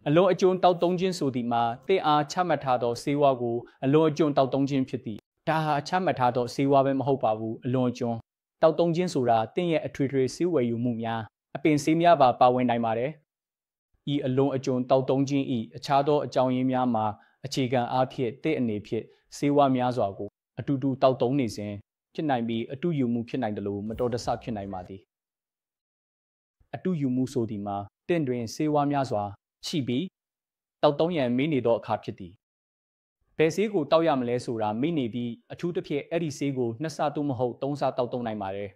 အလွန်အကျွံတောက်သုံးခြင်းဆိုသည်မှာတင့်အားချမှတ်ထားသောဆေးဝါးကိုအလွန်အကျွံတောက်သုံးခြင်းဖြစ်သည်ဒါဟာချမှတ်ထားသောဆေးဝါးပဲမဟုတ်ပါဘူးအလွန်အကျွံတောက်သုံးခြင်းဆိုတာတင့်ရဲ့အထွေထွေဆေးဝယ်ယူမှုများအပင်ဆေးများပါဝင်နိုင်ပါတယ်ဤအလွန်အကျွံတောက်သုံးခြင်းဤအခြားသောအကြောင်းရင်းများမှာအခြေခံအားဖြင့်တင့်အနေဖြင့်ဆေးဝါးများစွာကိုအတူတူတောက်သုံးနေစဉ်ဖြစ်နိုင်ပြီးအတူယူမှုဖြစ်နိုင်တယ်လို့မတော်တဆဖြစ်နိုင်ပါသည်အတူယူမှုဆိုသည်မှာတင့်တွင်ဆေးဝါးများစွာရှိပြီးတောက်သုံးရန်မေးနေသောအခါဖြစ်သည်ဘယ်ဆေးကိုတောက်ရမလဲဆိုတာမေးနေပြီးအထူးသဖြင့်အဲ့ဒီဆေးကို2ဆသို့မဟုတ်3ဆတောက်သုံးနိုင်ပါတယ်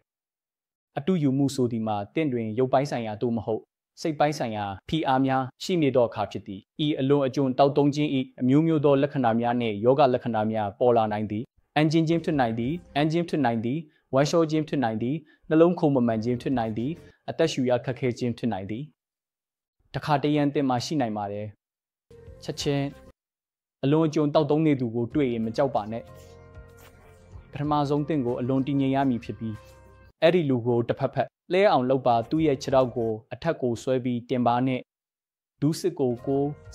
အတူယူမှုဆိုသည်မှာတင့်တွင်ရုပ်ပိုင်းဆိုင်ရာသို့မဟုတ်စိတ်ပိုင်းဆိုင်ရာဖိအားများရှိနေသောအခါဖြစ်သည်ဤအလွန်အကျွံတောက်သုံးခြင်းဤအမျိုးမျိုးသောလက္ခဏာများနှင့်ယောဂလက္ခဏာများပေါ်လာနိုင်သည်အန်ဂျင်ခြင်းဖြစ်နိုင်သည်အန်ဂျင်ဖြစ်နိုင်သည်ဝမ်းလျှောခြင်းဖြစ်နိုင်သည်နှလုံးခုန်မမှန်ခြင်းဖြစ်နိုင်သည်အသက်ရှူရခက်ခဲခြင်းဖြစ်နိုင်သည်တခါတရံတင်မှရှိနိုင်ပါတယ်ချက်ချင်းအလွန်အကျွံတောက်သုံးနေသူကိုတွေ့ရင်မကြောက်ပါနဲ့ပထမဆုံးတင့်ကိုအလွန်တည်ငြိမ်ရမည်ဖြစ်ပြီးအဲ့ဒီလူကိုတစ်ဖက်ဖက်လဲအောင်လုပ်ပါသူ့ရဲ့ခြေထောက်ကိုအထက်ကိုဆွဲပြီးတင်ပါနဲ့ဒူးစစ်ကို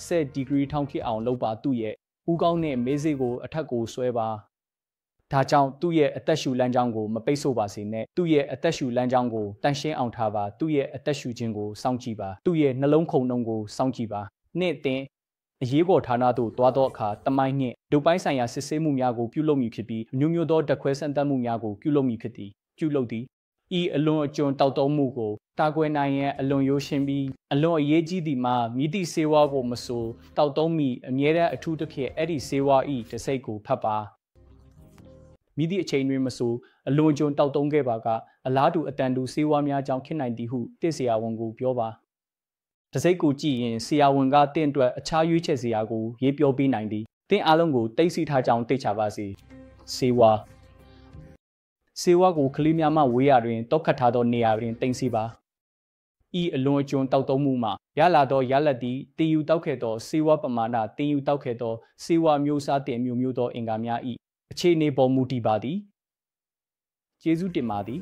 10 ဒီဂရီထောင်ဖြစ်အောင်လုပ်ပါသူ့ရဲ့ဦးကောင်းနဲ့မေးစေးကိုအထက်ကိုဆွဲပါဒါကြောင့်သူ့ရဲ့အသက်ရှူလမ်းကြောင်းကိုမပိတ်ဆို့ပါစေနဲ့သူ့ရဲ့အသက်ရှူလမ်းကြောင်းကိုတန့်ရှင်းအောင်ထားပါသူ့ရဲ့အသက်ရှူခြင်းကိုစောင့်ကြည့်ပါသူ့ရဲ့နှလုံးခုန်နှုန်းကိုစောင့်ကြည့်ပါနေ့တင်အရေးပေါ်ဌာနသို့သွားသောအခါတမိုင်းနှင့်ဒုပိုင်းဆိုင်ရာစစ်ဆေးမှုများကိုပြုလုပ်မည်ဖြစ်ပြီးအမျိုးမျိုးသောဓာတ်ခွဲစမ်းသပ်မှုများကိုပြုလုပ်မည်ဖြစ်သည်ပြုလုပ်သည်ဤအလွန်အကျွံတောက်သုံးမှုကိုတာကွယ်နိုင်ရန်အလွန်ရိုးရှင်းပြီးအလွန်အရေးကြီးသည်မှာမိသည့်ဆေးဝါးကိုမဆိုတောက်သုံးမိအမြဲတမ်းအထူးသဖြင့်အဲ့ဒီဆေးဝါးဤတစ်စိတ်ကိုဖတ်ပါမိသည့်အချိန်တွင်မဆိုအလွန်အကျွံတောက်သုံးခဲ့ပါကအလားတူအတန်တူဆေးဝါးများကြောင့်ဖြစ်နိုင်သည်ဟုတင့်ဆရာဝန်ကိုပြောပါတစိတ်ကိုကြည့်ရင်ဆရာဝန်ကတင့်အတွက်အခြားရွေးချယ်စရာကိုရေးပြောပေးနိုင်သည်တင့်အားလုံးကိုတိတ်ဆိထားကြောင်းသိချပါစေဆေးဝါးကိုကလေးများမှဝေးရာတွင်တောက်ခတ်ထားသောနေရာတွင်တင်စီပါဤအလွန်အကျွံတောက်သုံးမှုမှာရလာသောရလဒ်သည်တင်ယူတောက်ခဲ့သောဆေးဝါးပမာဏတင်ယူတောက်ခဲ့သောဆေးဝါးမျိုးစားတင်မျိုးမျိုးသောအင်္ဂါများ၏အခြေအနေပေါ်မူတည်ပါသည်ကျေးဇူးတင်ပါသည်